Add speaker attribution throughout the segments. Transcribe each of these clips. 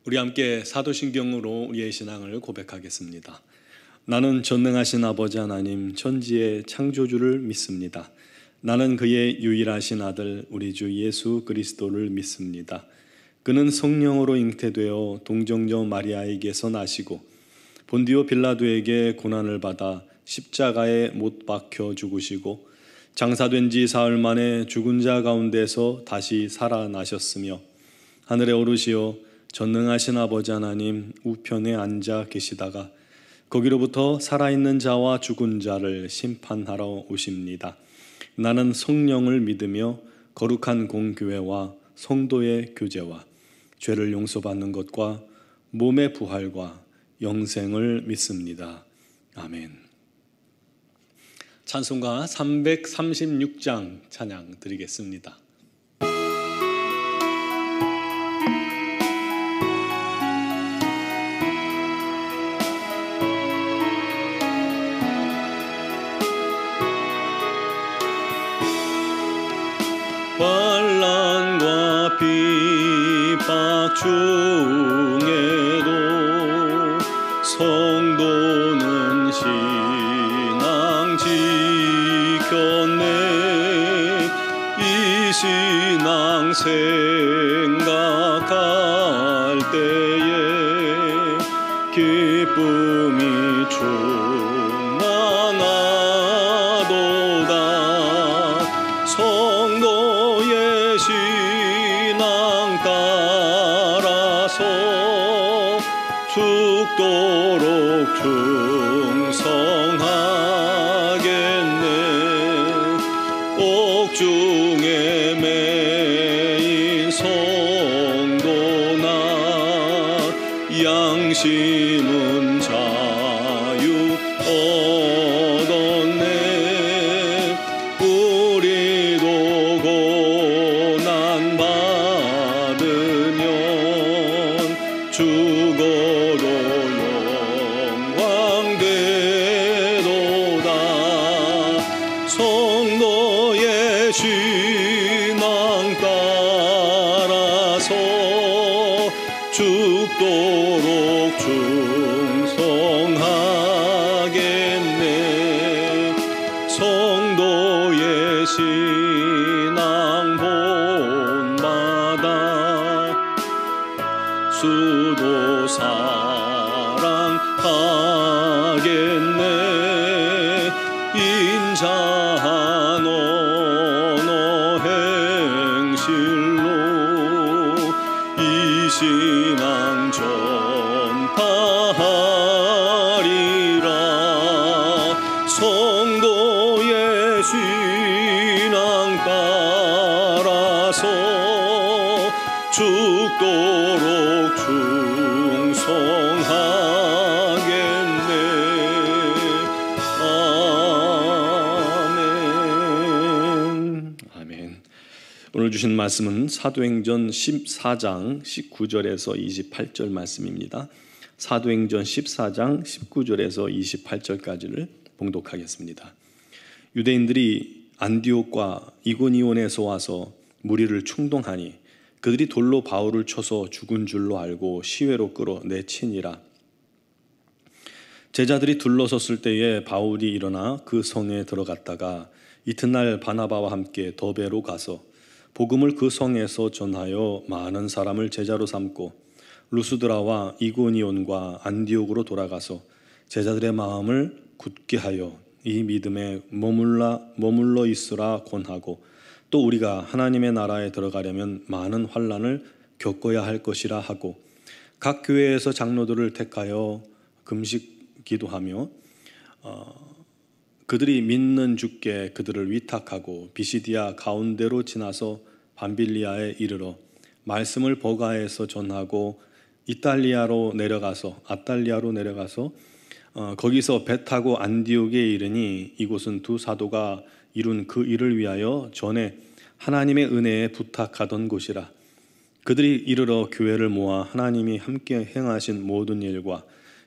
Speaker 1: 우리 함께 사도신경으로 우리의 신앙을 고백하겠습니다. 나는 전능하신 아버지 하나님 천지의 창조주를 믿습니다. 나는 그의 유일하신 아들 우리 주 예수 그리스도를 믿습니다. 그는 성령으로 잉태되어 동정녀 마리아에게서 나시고 본디오 빌라도에게 고난을 받아 십자가에 못 박혀 죽으시고 장사된 지 사흘 만에 죽은 자 가운데서 다시 살아나셨으며 하늘에 오르시어 전능하신 아버지 하나님 우편에 앉아 계시다가 거기로부터 살아있는 자와 죽은 자를 심판하러 오십니다. 나는 성령을 믿으며 거룩한 공교회와 성도의 교제와 죄를 용서받는 것과 몸의 부활과 영생을 믿습니다. 아멘. 찬송가 336장 찬양 드리겠습니다. 환난과 핍박 중에도 성도는 신앙 지켰네. 이 신앙 생각할 때에 기쁨이 충만하도다. 성도의 신앙 따라서 죽도록 충성하겠네. 옥중에 매인 성도나 양심은 자유 얻었네. 우리도 고난 받으면 죽어도 영광되도다. 성도의 신앙 따라서 죽도록 충성하겠네. 성도의 신앙 본마다 수도 사랑하겠네. 인자한 언어 행실로 이 신앙 전파하리라. 성도의 신앙 따라서 죽도록 충성하겠네. 아멘. 아멘. 오늘 주신 말씀은 사도행전 14장 19절에서 28절 말씀입니다. 사도행전 14장 19절에서 28절까지를 봉독하겠습니다. 유대인들이 안디옥과 이고니온에서 와서 무리를 충동하니 그들이 돌로 바울을 쳐서 죽은 줄로 알고 시외로 끌어내치니라. 제자들이 둘러섰을 때에 바울이 일어나 그 성에 들어갔다가 이튿날 바나바와 함께 더베로 가서 복음을 그 성에서 전하여 많은 사람을 제자로 삼고 루스드라와 이고니온과 안디옥으로 돌아가서 제자들의 마음을 굳게 하여 이 믿음에 머물러 있으라 권하고 또 우리가 하나님의 나라에 들어가려면 많은 환난을 겪어야 할 것이라 하고 각 교회에서 장로들을 택하여 금식 기도하며 그들이 믿는 주께 그들을 위탁하고 비시디아 가운데로 지나서 밤빌리아에 이르러 말씀을 버가에서 전하고 아탈리아로 내려가서 거기서 배 타고 안디옥에 이르니 이곳은 두 사도가 이룬 그 일을 위하여 전에 하나님의 은혜에 부탁하던 곳이라. 그들이 이르러 교회를 모아 하나님이 함께 행하신 모든 일과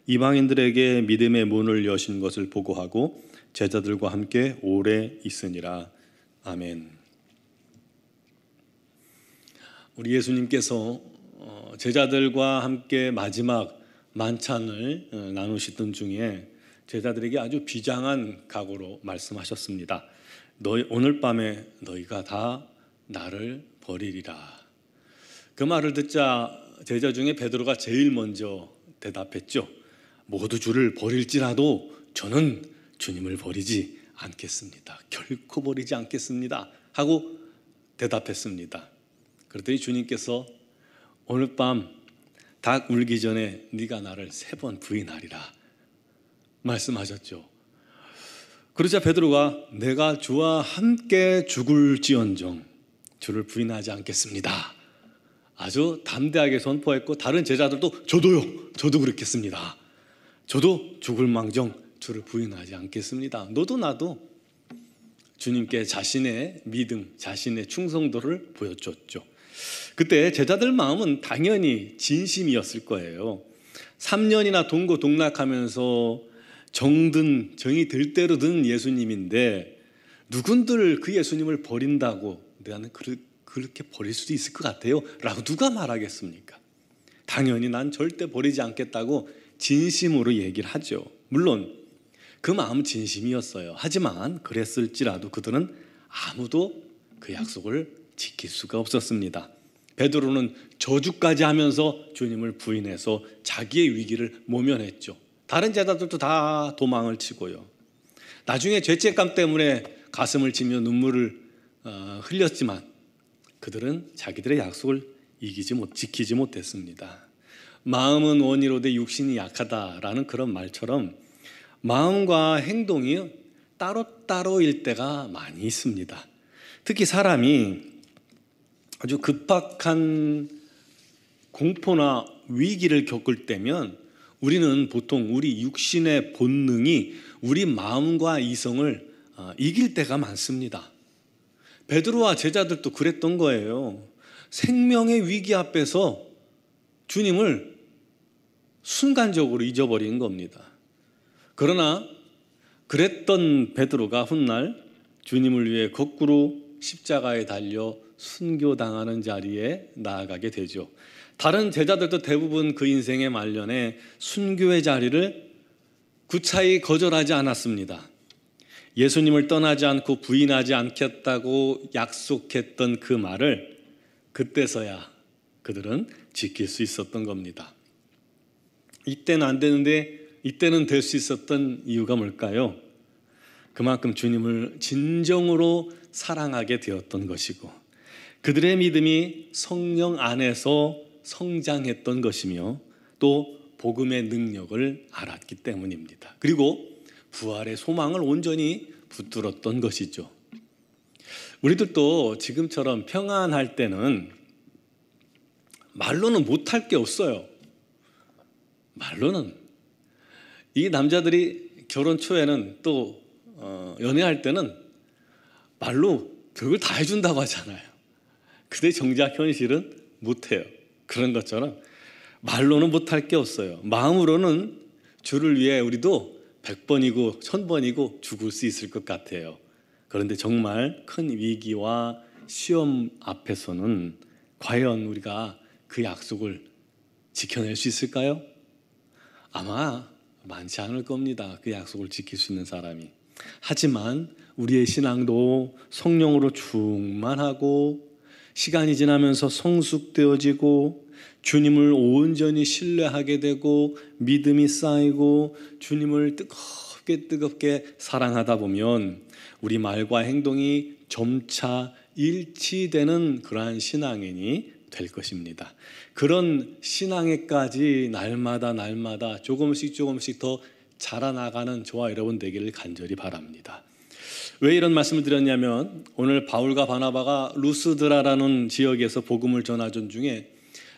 Speaker 1: 이방인들에게 믿음의 문을 여신 것을 보고하고 제자들과 함께 오래 있으니라. 아멘. 우리 예수님께서 제자들과 함께 마지막 만찬을 나누시던 중에 제자들에게 아주 비장한 각오로 말씀하셨습니다. 오늘 밤에 너희가 다 나를 버리리라. 그 말을 듣자 제자 중에 베드로가 제일 먼저 대답했죠. 모두 주를 버릴지라도 저는 주님을 버리지 않겠습니다. 결코 버리지 않겠습니다 하고 대답했습니다. 그랬더니 주님께서 오늘 밤 닭 울기 전에 네가 나를 3번 부인하리라 말씀하셨죠. 그러자 베드로가 내가 주와 함께 죽을지언정 주를 부인하지 않겠습니다 아주 담대하게 선포했고, 다른 제자들도 저도 그렇겠습니다. 저도 죽을 망정 주를 부인하지 않겠습니다. 너도 나도 주님께 자신의 믿음, 자신의 충성도를 보여줬죠. 그때 제자들 마음은 당연히 진심이었을 거예요. 3년이나 동고동락하면서 정이 들 대로 든 예수님인데 누군들 그 예수님을 버린다고 나는 그렇게 버릴 수도 있을 것 같아요 라고 누가 말하겠습니까? 당연히 난 절대 버리지 않겠다고 진심으로 얘기를 하죠. 물론 그 마음은 진심이었어요. 하지만 그랬을지라도 그들은 아무도 그 약속을 지킬 수가 없었습니다. 베드로는 저주까지 하면서 주님을 부인해서 자기의 위기를 모면했죠. 다른 제자들도 다 도망을 치고요. 나중에 죄책감 때문에 가슴을 치며 눈물을 흘렸지만 그들은 자기들의 약속을 지키지 못했습니다. 마음은 원이로되 육신이 약하다라는 그런 말처럼 마음과 행동이 따로따로일 때가 많이 있습니다. 특히 사람이 아주 급박한 공포나 위기를 겪을 때면 우리는 보통 우리 육신의 본능이 우리 마음과 이성을 이길 때가 많습니다. 베드로와 제자들도 그랬던 거예요. 생명의 위기 앞에서 주님을 순간적으로 잊어버린 겁니다. 그러나 그랬던 베드로가 훗날 주님을 위해 거꾸로 십자가에 달려 순교당하는 자리에 나아가게 되죠. 다른 제자들도 대부분 그 인생의 말년에 순교의 자리를 구차히 거절하지 않았습니다. 예수님을 떠나지 않고 부인하지 않겠다고 약속했던 그 말을 그때서야 그들은 지킬 수 있었던 겁니다. 이때는 안 되는데 이때는 될 수 있었던 이유가 뭘까요? 그만큼 주님을 진정으로 사랑하게 되었던 것이고 그들의 믿음이 성령 안에서 성장했던 것이며 또 복음의 능력을 알았기 때문입니다. 그리고 부활의 소망을 온전히 붙들었던 것이죠. 우리들도 지금처럼 평안할 때는 말로는 못할 게 없어요. 말로는. 이 남자들이 결혼 초에는 또 연애할 때는 말로 별걸 다 해준다고 하잖아요. 근데 정작 현실은 못해요. 그런 것처럼 말로는 못할 게 없어요. 마음으로는 주를 위해 우리도 100번이고 1000번이고 죽을 수 있을 것 같아요. 그런데 정말 큰 위기와 시험 앞에서는 과연 우리가 그 약속을 지켜낼 수 있을까요? 아마 많지 않을 겁니다. 그 약속을 지킬 수 있는 사람이. 하지만 우리의 신앙도 성령으로 충만하고 시간이 지나면서 성숙되어지고 주님을 온전히 신뢰하게 되고 믿음이 쌓이고 주님을 뜨겁게 사랑하다 보면 우리 말과 행동이 점차 일치되는 그러한 신앙인이 될 것입니다. 그런 신앙에까지 날마다 조금씩 더 자라나가는 저와 여러분 되기를 간절히 바랍니다. 왜 이런 말씀을 드렸냐면 오늘 바울과 바나바가 루스드라라는 지역에서 복음을 전하던 중에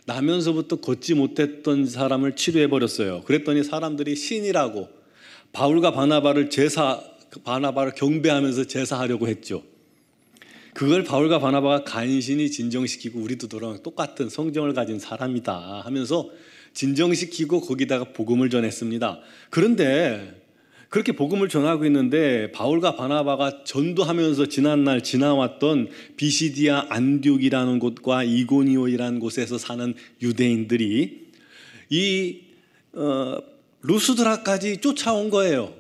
Speaker 1: 나면서부터 걷지 못했던 사람을 치료해버렸어요. 그랬더니 사람들이 신이라고 바울과 바나바를 경배하면서 제사하려고 했죠. 그걸 바울과 바나바가 간신히 진정시키고 우리도 너랑 똑같은 성정을 가진 사람이다 하면서 진정시키고 거기다가 복음을 전했습니다. 그런데 그렇게 복음을 전하고 있는데 바울과 바나바가 전도하면서 지난날 지나왔던 비시디아 안디옥이라는 곳과 이고니오이라는 곳에서 사는 유대인들이 이 루스드라까지 쫓아온 거예요.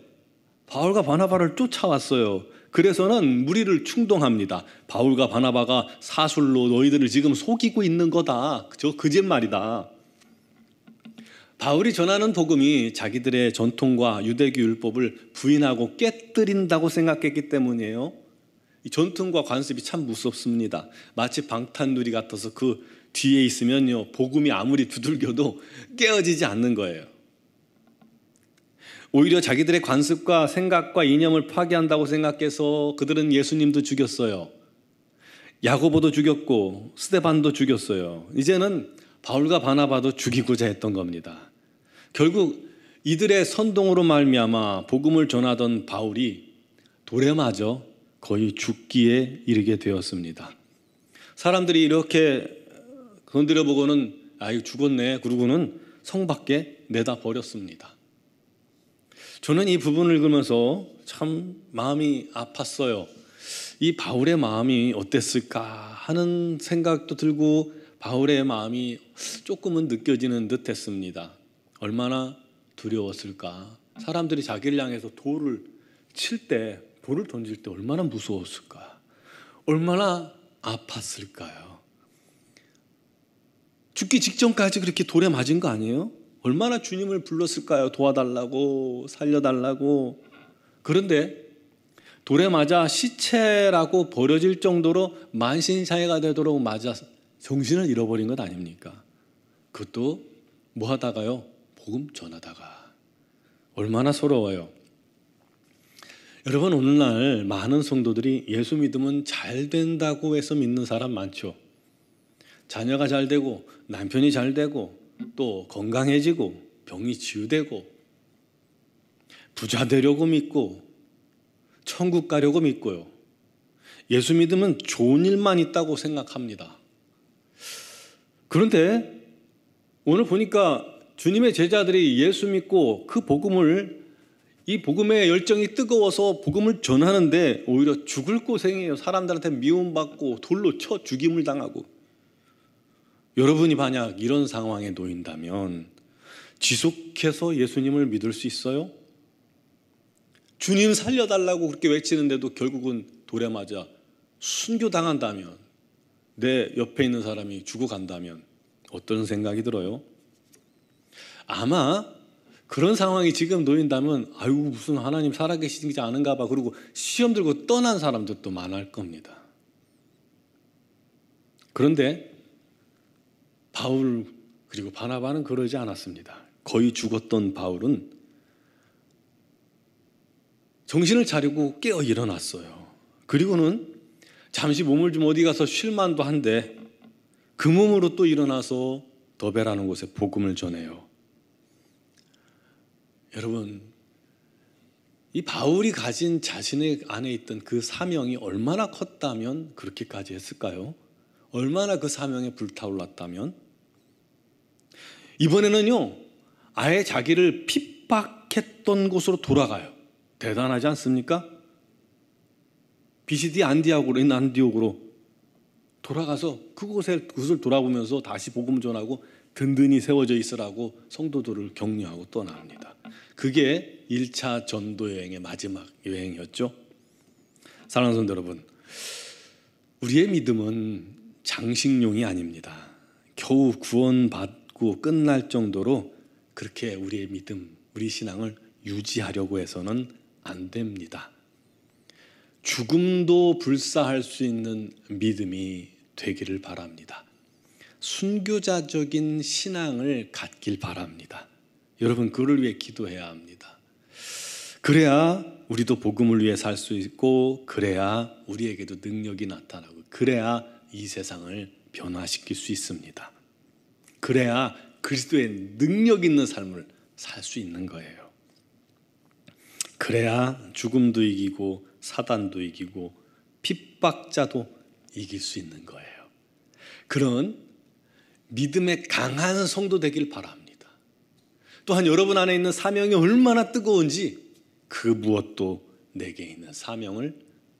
Speaker 1: 바울과 바나바를 쫓아왔어요. 그래서는 무리를 충동합니다. 바울과 바나바가 사술로 너희들을 지금 속이고 있는 거다. 저 거짓말이다. 바울이 전하는 복음이 자기들의 전통과 유대교 율법을 부인하고 깨뜨린다고 생각했기 때문이에요. 이 전통과 관습이 참 무섭습니다. 마치 방탄유리 같아서 그 뒤에 있으면요, 복음이 아무리 두들겨도 깨어지지 않는 거예요. 오히려 자기들의 관습과 생각과 이념을 파괴한다고 생각해서 그들은 예수님도 죽였어요. 야고보도 죽였고 스데반도 죽였어요. 이제는 바울과 바나바도 죽이고자 했던 겁니다. 결국 이들의 선동으로 말미암아 복음을 전하던 바울이 돌에 맞아 거의 죽기에 이르게 되었습니다. 사람들이 이렇게 건드려 보고는 아이 죽었네 그러고는 성 밖에 내다 버렸습니다. 저는 이 부분을 읽으면서 참 마음이 아팠어요. 이 바울의 마음이 어땠을까 하는 생각도 들고 바울의 마음이 조금은 느껴지는 듯 했습니다. 얼마나 두려웠을까. 사람들이 자기를 향해서 돌을 칠 때, 돌을 던질 때 얼마나 무서웠을까. 얼마나 아팠을까요. 죽기 직전까지 그렇게 돌에 맞은 거 아니에요? 얼마나 주님을 불렀을까요? 도와달라고, 살려달라고. 그런데 돌에 맞아 시체라고 버려질 정도로 만신창이가 되도록 맞아 정신을 잃어버린 것 아닙니까? 그것도 뭐 하다가요? 복음 전하다가. 얼마나 서러워요. 여러분, 오늘날 많은 성도들이 예수 믿으면 잘 된다고 해서 믿는 사람 많죠. 자녀가 잘 되고 남편이 잘 되고 또 건강해지고 병이 치유되고 부자 되려고 믿고 천국 가려고 믿고요. 예수 믿으면 좋은 일만 있다고 생각합니다. 그런데 오늘 보니까 주님의 제자들이 예수 믿고 그 복음을, 이 복음의 열정이 뜨거워서 복음을 전하는데 오히려 죽을 고생이에요. 사람들한테 미움받고 돌로 쳐 죽임을 당하고. 여러분이 만약 이런 상황에 놓인다면 지속해서 예수님을 믿을 수 있어요? 주님 살려달라고 그렇게 외치는데도 결국은 돌에 맞아 순교당한다면, 내 옆에 있는 사람이 죽어간다면 어떤 생각이 들어요? 아마 그런 상황이 지금 놓인다면 아유 무슨 하나님 살아계시지 않은가 봐 그러고 시험 들고 떠난 사람들도 많을 겁니다. 그런데 바울 그리고 바나바는 그러지 않았습니다. 거의 죽었던 바울은 정신을 차리고 깨어 일어났어요. 그리고는 잠시 몸을 좀 어디 가서 쉴만도 한데 그 몸으로 또 일어나서 더베라는 곳에 복음을 전해요. 여러분, 이 바울이 가진 자신의 안에 있던 그 사명이 얼마나 컸다면 그렇게까지 했을까요? 얼마나 그 사명에 불타올랐다면? 이번에는요, 아예 자기를 핍박했던 곳으로 돌아가요. 대단하지 않습니까? 비시디 안디옥으로 돌아가서 그곳을 돌아보면서 다시 복음 전하고 든든히 세워져 있으라고 성도들을 격려하고 떠납니다. 그게 1차 전도 여행의 마지막 여행이었죠. 사랑하는 성도 여러분, 우리의 믿음은 장식용이 아닙니다. 겨우 구원받고 끝날 정도로 그렇게 우리의 믿음, 우리 신앙을 유지하려고 해서는 안 됩니다. 죽음도 불사할 수 있는 믿음이 되기를 바랍니다. 순교자적인 신앙을 갖길 바랍니다. 여러분, 그를 위해 기도해야 합니다. 그래야 우리도 복음을 위해 살 수 있고, 그래야 우리에게도 능력이 나타나고, 그래야 이 세상을 변화시킬 수 있습니다. 그래야 그리스도의 능력 있는 삶을 살 수 있는 거예요. 그래야 죽음도 이기고 사단도 이기고 핍박자도 이길 수 있는 거예요. 그런 믿음의 강한 성도 되길 바랍니다. 또한 여러분 안에 있는 사명이 얼마나 뜨거운지 그 무엇도 내게 있는 사명을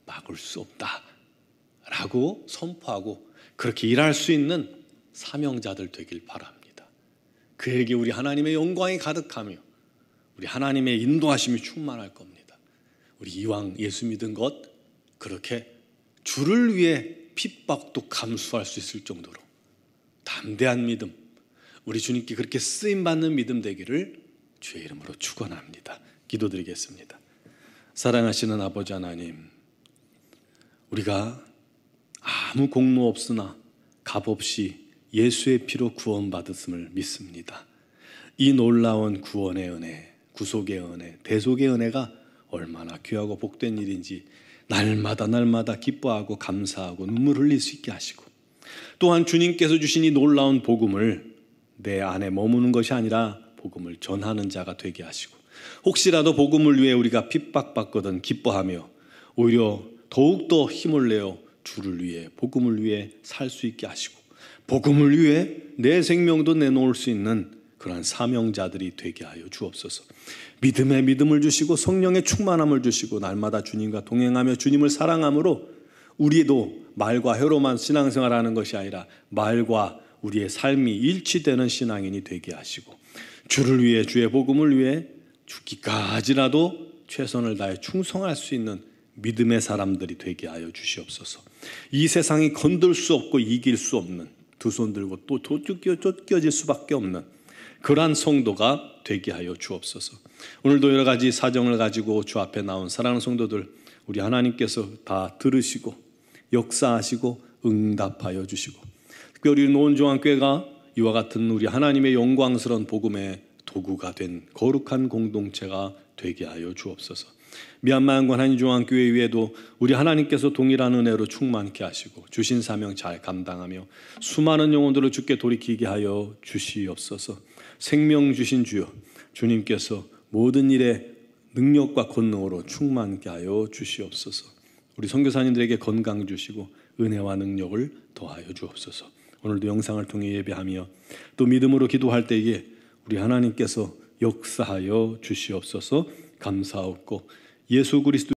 Speaker 1: 막을 수 없다라고 선포하고 그렇게 일할 수 있는 사명자들 되길 바랍니다. 그에게 우리 하나님의 영광이 가득하며 우리 하나님의 인도하심이 충만할 겁니다. 우리 이왕 예수 믿은 것 그렇게 주를 위해 핍박도 감수할 수 있을 정도로 담대한 믿음, 우리 주님께 그렇게 쓰임받는 믿음 되기를 주의 이름으로 축원합니다. 기도드리겠습니다. 사랑하시는 아버지 하나님, 우리가 아무 공로 없으나 값없이 예수의 피로 구원받았음을 믿습니다. 이 놀라운 구원의 은혜, 구속의 은혜, 대속의 은혜가 얼마나 귀하고 복된 일인지 날마다 기뻐하고 감사하고 눈물 흘릴 수 있게 하시고, 또한 주님께서 주신 이 놀라운 복음을 내 안에 머무는 것이 아니라 복음을 전하는 자가 되게 하시고, 혹시라도 복음을 위해 우리가 핍박받거든 기뻐하며 오히려 더욱더 힘을 내어 주를 위해 복음을 위해 살 수 있게 하시고, 복음을 위해 내 생명도 내놓을 수 있는 그러한 사명자들이 되게 하여 주옵소서. 믿음의 믿음을 주시고 성령의 충만함을 주시고 날마다 주님과 동행하며 주님을 사랑함으로 우리도 말과 혀로만 신앙생활하는 것이 아니라 말과 우리의 삶이 일치되는 신앙인이 되게 하시고, 주를 위해 주의 복음을 위해 죽기까지라도 최선을 다해 충성할 수 있는 믿음의 사람들이 되게 하여 주시옵소서. 이 세상이 건들 수 없고 이길 수 없는, 두 손 들고 또 쫓겨질 수밖에 없는 그러한 성도가 되게 하여 주옵소서. 오늘도 여러 가지 사정을 가지고 주 앞에 나온 사랑하는 성도들, 우리 하나님께서 다 들으시고 역사하시고 응답하여 주시고, 특별히 노원종합교회가 이와 같은 우리 하나님의 영광스러운 복음의 도구가 된 거룩한 공동체가 되게 하여 주옵소서. 미얀마 양권 한인종합교회 위에도 우리 하나님께서 동일한 은혜로 충만케 하시고 주신 사명 잘 감당하며 수많은 영혼들을 주께 돌이키게 하여 주시옵소서. 생명 주신 주여, 주님께서 모든 일에 능력과 권능으로 충만케 하여 주시옵소서. 우리 선교사님들에게 건강 주시고 은혜와 능력을 더하여 주옵소서. 오늘도 영상을 통해 예배하며 또 믿음으로 기도할 때에 우리 하나님께서 역사하여 주시옵소서. 감사하옵고 예수 그리스도